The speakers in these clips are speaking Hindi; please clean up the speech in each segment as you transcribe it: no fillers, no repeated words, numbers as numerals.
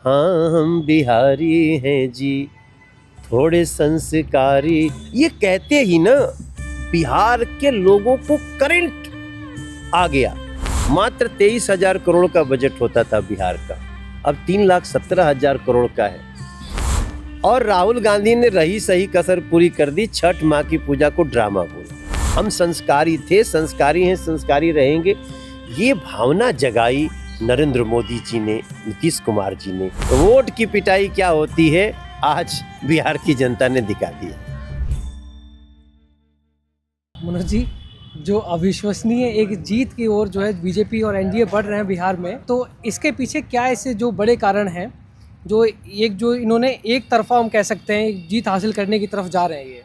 हाँ हम बिहारी हैं जी, थोड़े संस्कारी। ये कहते ही ना बिहार के लोगों को करंट आ गया। मात्र 23,000 करोड़ का बजट होता था बिहार का, अब 3,17,000 करोड़ का है। और राहुल गांधी ने रही सही कसर पूरी कर दी, छठ माँ की पूजा को ड्रामा बोला। हम संस्कारी थे, संस्कारी हैं, संस्कारी रहेंगे, ये भावना जगाई नरेंद्र मोदी जी ने, नीतीश कुमार जी ने। वोट की पिटाई क्या होती है आज बिहार की जनता ने दिखा दिया। मनोज जी, जो अविश्वसनीय एक जीत की ओर जो है बीजेपी और एनडीए बढ़ रहे हैं बिहार में, तो इसके पीछे क्या ऐसे जो बड़े कारण हैं जो इन्होंने एक तरफा हम कह सकते हैं जीत हासिल करने की तरफ जा रहे हैं? ये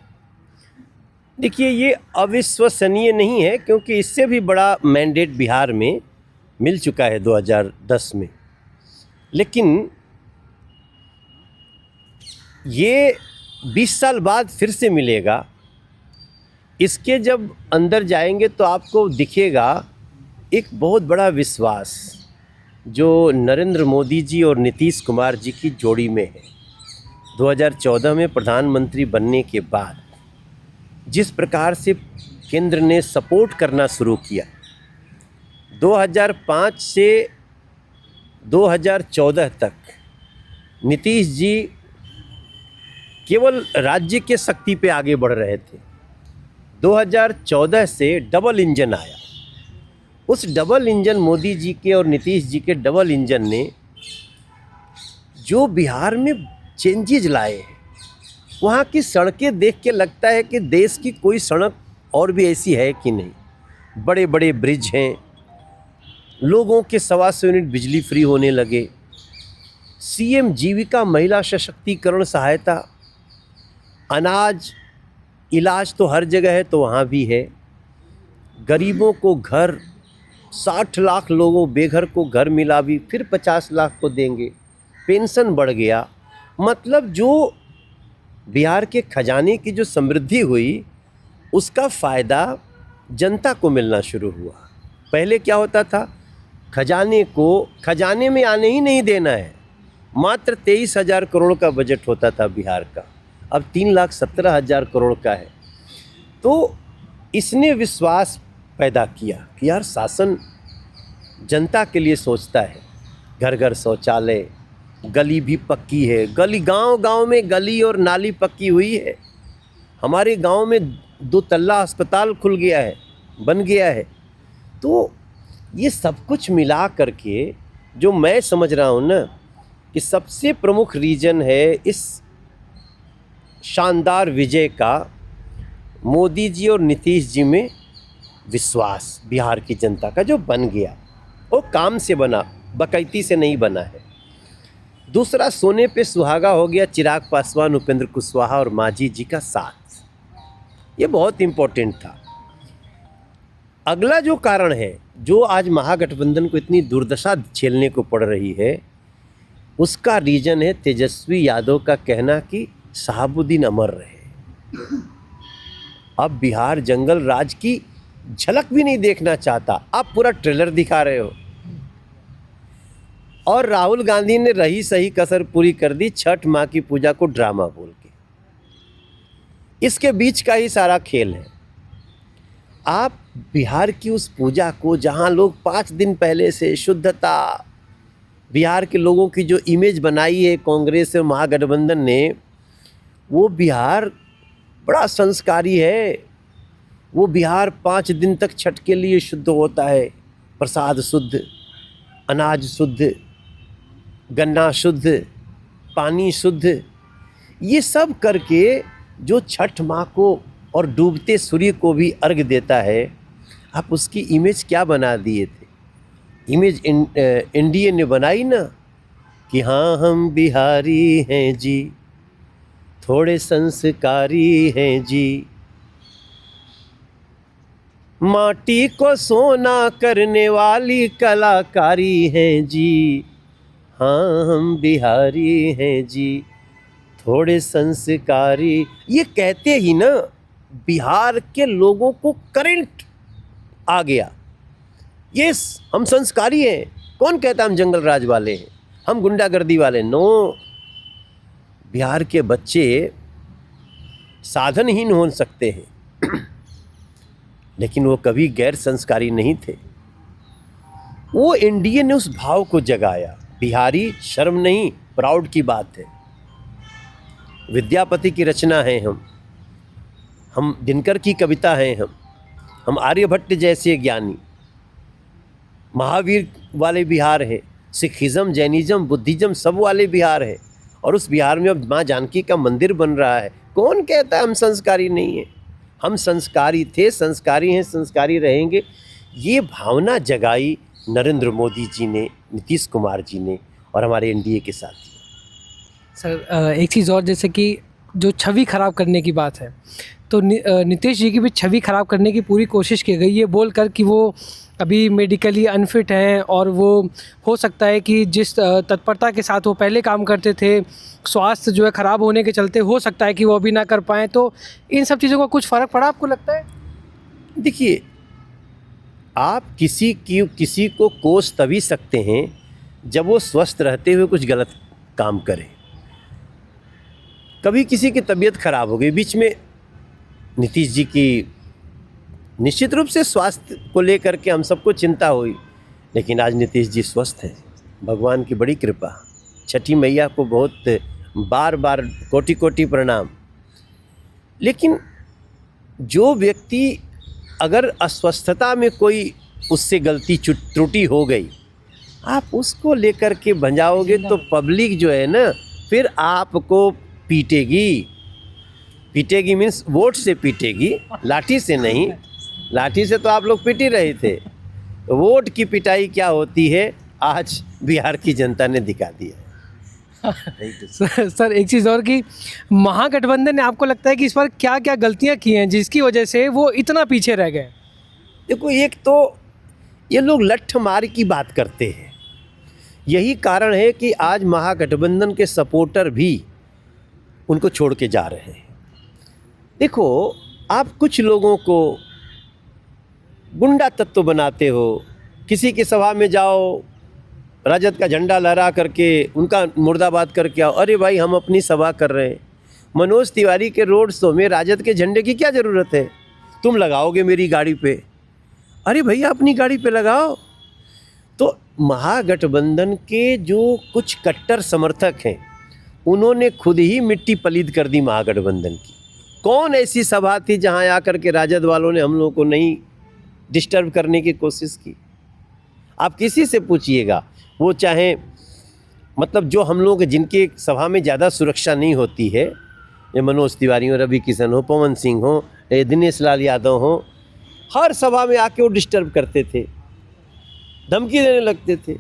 देखिए, ये अविश्वसनीय नहीं है, क्योंकि इससे भी बड़ा मैंडेट बिहार में मिल चुका है 2010 में। लेकिन ये 20 साल बाद फिर से मिलेगा। इसके जब अंदर जाएंगे तो आपको दिखेगा एक बहुत बड़ा विश्वास जो नरेंद्र मोदी जी और नीतीश कुमार जी की जोड़ी में है। 2014 में प्रधानमंत्री बनने के बाद जिस प्रकार से केंद्र ने सपोर्ट करना शुरू किया, 2005 से 2014 तक नीतीश जी केवल राज्य के शक्ति पे आगे बढ़ रहे थे। 2014 से डबल इंजन आया। उस डबल इंजन मोदी जी के और नीतीश जी के डबल इंजन ने जो बिहार में चेंजेज लाए हैं, वहाँ की सड़कें देख के लगता है कि देश की कोई सड़क और भी ऐसी है कि नहीं। बड़े बड़े ब्रिज हैं, लोगों के 125 यूनिट बिजली फ्री होने लगे, सीएम जीविका महिला सशक्तिकरण सहायता, अनाज, इलाज तो हर जगह है तो वहाँ भी है। गरीबों को घर, 60 लाख लोगों बेघर को घर मिला, भी फिर 50 लाख को देंगे। पेंशन बढ़ गया। मतलब जो बिहार के खजाने की जो समृद्धि हुई, उसका फ़ायदा जनता को मिलना शुरू हुआ। पहले क्या होता था, खजाने को खजाने में आने ही नहीं देना है। मात्र 23,000 करोड़ का बजट होता था बिहार का, अब 3,17,000 करोड़ का है। तो इसने विश्वास पैदा किया कि यार शासन जनता के लिए सोचता है। घर घर शौचालय, गली भी पक्की है, गली गांव-गांव में गली और नाली पक्की हुई है। हमारे गांव में 2 तल्ला अस्पताल खुल गया है, बन गया है। तो ये सब कुछ मिला करके जो मैं समझ रहा हूँ ना, कि सबसे प्रमुख रीजन है इस शानदार विजय का मोदी जी और नीतीश जी में विश्वास बिहार की जनता का जो बन गया, वो काम से बना, बकैती से नहीं बना है। दूसरा, सोने पे सुहागा हो गया चिराग पासवान, उपेंद्र कुशवाहा और मांझी जी का साथ। ये बहुत इम्पोर्टेंट था। अगला जो कारण है, जो आज महागठबंधन को इतनी दुर्दशा झेलने को पड़ रही है, उसका रीजन है तेजस्वी यादव का कहना कि शहाबुद्दीन अमर रहे। अब बिहार जंगल राज की झलक भी नहीं देखना चाहता, आप पूरा ट्रेलर दिखा रहे हो। और राहुल गांधी ने रही सही कसर पूरी कर दी, छठ माँ की पूजा को ड्रामा बोल के। इसके बीच का ही सारा खेल है। आप बिहार की उस पूजा को, जहाँ लोग 5 दिन पहले से शुद्धता, बिहार के लोगों की जो इमेज बनाई है कांग्रेस और महागठबंधन ने, वो बिहार बड़ा संस्कारी है। वो बिहार 5 दिन तक छठ के लिए शुद्ध होता है। प्रसाद शुद्ध, अनाज शुद्ध, गन्ना शुद्ध, पानी शुद्ध, ये सब करके जो छठ माँ को और डूबते सूर्य को भी अर्घ देता है। आप उसकी इमेज क्या बना दिए थे? इमेज एनडीए ने बनाई ना कि हाँ हम बिहारी हैं जी, थोड़े संस्कारी हैं जी, माटी को सोना करने वाली कलाकारी हैं जी, हाँ हम बिहारी हैं जी, थोड़े संस्कारी। ये कहते ही ना बिहार के लोगों को करंट आ गया। ये हम संस्कारी हैं। कौन कहता हम जंगल राज वाले हैं? हम गुंडागर्दी वाले नो। बिहार के बच्चे साधनहीन हो सकते हैं लेकिन वो कभी गैर संस्कारी नहीं थे। वो एनडीए ने उस भाव को जगाया। बिहारी शर्म नहीं, प्राउड की बात है। विद्यापति की रचना है हम दिनकर की कविता हैं हम आर्यभट्ट जैसे ज्ञानी, महावीर वाले बिहार है, सिखिज़म, जैनिज़्म, बुद्धिज़्म सब वाले बिहार है। और उस बिहार में अब माँ जानकी का मंदिर बन रहा है। कौन कहता है हम संस्कारी नहीं हैं? हम संस्कारी थे, संस्कारी हैं, संस्कारी रहेंगे। ये भावना जगाई नरेंद्र मोदी जी ने, नीतीश कुमार जी ने और हमारे एनडीए के साथी। सर एक चीज़ और, जैसे कि जो छवि ख़राब करने की बात है, तो नीतीश जी की भी छवि ख़राब करने की पूरी कोशिश की गई, ये बोलकर कि वो अभी मेडिकली अनफिट हैं और वो हो सकता है कि जिस तत्परता के साथ वो पहले काम करते थे, स्वास्थ्य जो है ख़राब होने के चलते हो सकता है कि वो अभी ना कर पाएँ। तो इन सब चीज़ों का कुछ फ़र्क पड़ा आपको लगता है? देखिए, आप किसी को कोस तभी सकते हैं जब वो स्वस्थ रहते हुए कुछ गलत काम करे। कभी किसी की तबीयत खराब हो गई बीच में, नीतीश जी की निश्चित रूप से स्वास्थ्य को लेकर के हम सबको चिंता हुई, लेकिन आज नीतीश जी स्वस्थ हैं, भगवान की बड़ी कृपा। छठी मैया को बहुत बार बार कोटि कोटि प्रणाम। लेकिन जो व्यक्ति अगर अस्वस्थता में कोई उससे गलती त्रुटि हो गई, आप उसको लेकर के भंजाओगे तो पब्लिक जो है ना फिर आपको पीटेगी मीन्स वोट से पीटेगी, लाठी से नहीं। लाठी से तो आप लोग पीट ही रहे थे, वोट की पिटाई क्या होती है आज बिहार की जनता ने दिखा दिया। सर एक चीज़ और कि महागठबंधन ने आपको लगता है कि इस बार क्या क्या गलतियां की हैं जिसकी वजह से वो इतना पीछे रह गए? देखो, एक तो ये लोग लठ मार की बात करते हैं, यही कारण है कि आज महागठबंधन के सपोर्टर भी उनको छोड़ के जा रहे हैं। देखो, आप कुछ लोगों को गुंडा तत्व बनाते हो, किसी की सभा में जाओ, राजद का झंडा लहरा करके उनका मुर्दाबाद करके आओ। अरे भाई, हम अपनी सभा कर रहे हैं। मनोज तिवारी के रोड शो में राजद के झंडे की क्या ज़रूरत है? तुम लगाओगे मेरी गाड़ी पे? अरे भैया, अपनी गाड़ी पे लगाओ। तो महागठबंधन के जो कुछ कट्टर समर्थक हैं, उन्होंने खुद ही मिट्टी पलीद कर दी महागठबंधन की। कौन ऐसी सभा थी जहां आकर के राजद वालों ने हम लोगों को नहीं डिस्टर्ब करने की कोशिश की? आप किसी से पूछिएगा, वो चाहे मतलब जो हम लोग जिनके सभा में ज़्यादा सुरक्षा नहीं होती है, ये मनोज तिवारी हो, रवि किशन हो, पवन सिंह हो, दिनेश लाल यादव हो, हर सभा में आके वो डिस्टर्ब करते थे, धमकी देने लगते थे।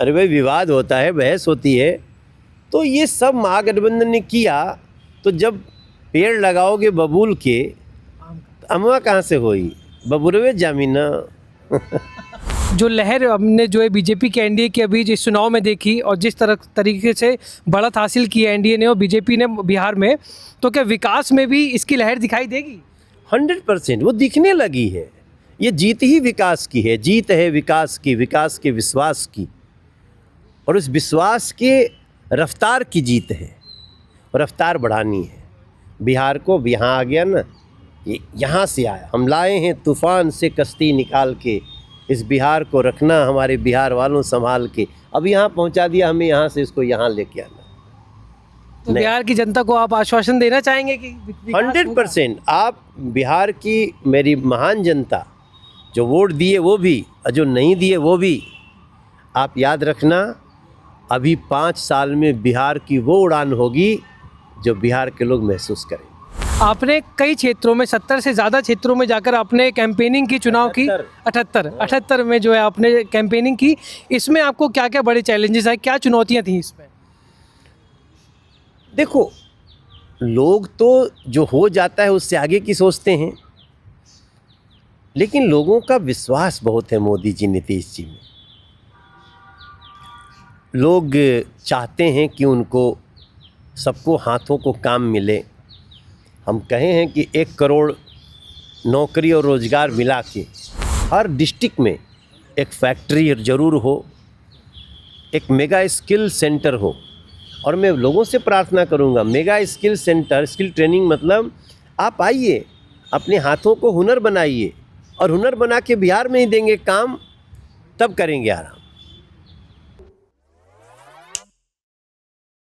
अरे भाई, विवाद होता है, बहस होती है, तो ये सब महागठबंधन ने किया। तो जब पेड़ लगाओगे बबूल के, अमवा कहाँ से होई? बबुरवे जामीना। जो लहर हमने जो है बीजेपी के एनडीए की अभी जिस चुनाव में देखी और जिस तरीके से बढ़त हासिल की है एनडीए ने और बीजेपी ने बिहार में, तो क्या विकास में भी इसकी लहर दिखाई देगी? 100% वो दिखने लगी है। ये जीत ही विकास की है, जीत है विकास की, विकास के विश्वास की, और उस विश्वास के रफ्तार की जीत है। रफ्तार बढ़ानी है बिहार को। यहाँ आ गया ना, ये यहाँ से आया, हम लाए हैं तूफ़ान से कश्ती निकाल के, इस बिहार को रखना हमारे बिहार वालों संभाल के। अब यहाँ पहुँचा दिया हमें, यहाँ से इसको यहाँ लेके आना। तो बिहार की जनता को आप आश्वासन देना चाहेंगे कि 100% आप बिहार की मेरी महान जनता, जो वोट दिए वो भी और जो नहीं दिए वो भी, आप याद रखना, अभी 5 साल में बिहार की वो उड़ान होगी जो बिहार के लोग महसूस करें। आपने कई क्षेत्रों में 70 से ज़्यादा क्षेत्रों में जाकर आपने कैंपेनिंग की, चुनाव की। 78 में जो है आपने कैंपेनिंग की। इसमें आपको क्या क्या बड़े चैलेंजेस आए, क्या चुनौतियां थी इसमें? देखो, लोग तो जो हो जाता है उससे आगे की सोचते हैं, लेकिन लोगों का विश्वास बहुत है मोदी जी, नीतीश जी में। लोग चाहते हैं कि उनको सबको हाथों को काम मिले। हम कहे हैं कि 1 करोड़ नौकरी और रोज़गार मिला के हर डिस्ट्रिक्ट में एक फैक्ट्री ज़रूर हो, एक मेगा स्किल सेंटर हो। और मैं लोगों से प्रार्थना करूंगा, mega skill centre, skill training मतलब आप आइए, अपने हाथों को हुनर बनाइए, और हुनर बना के बिहार में ही देंगे काम, तब करेंगे आराम।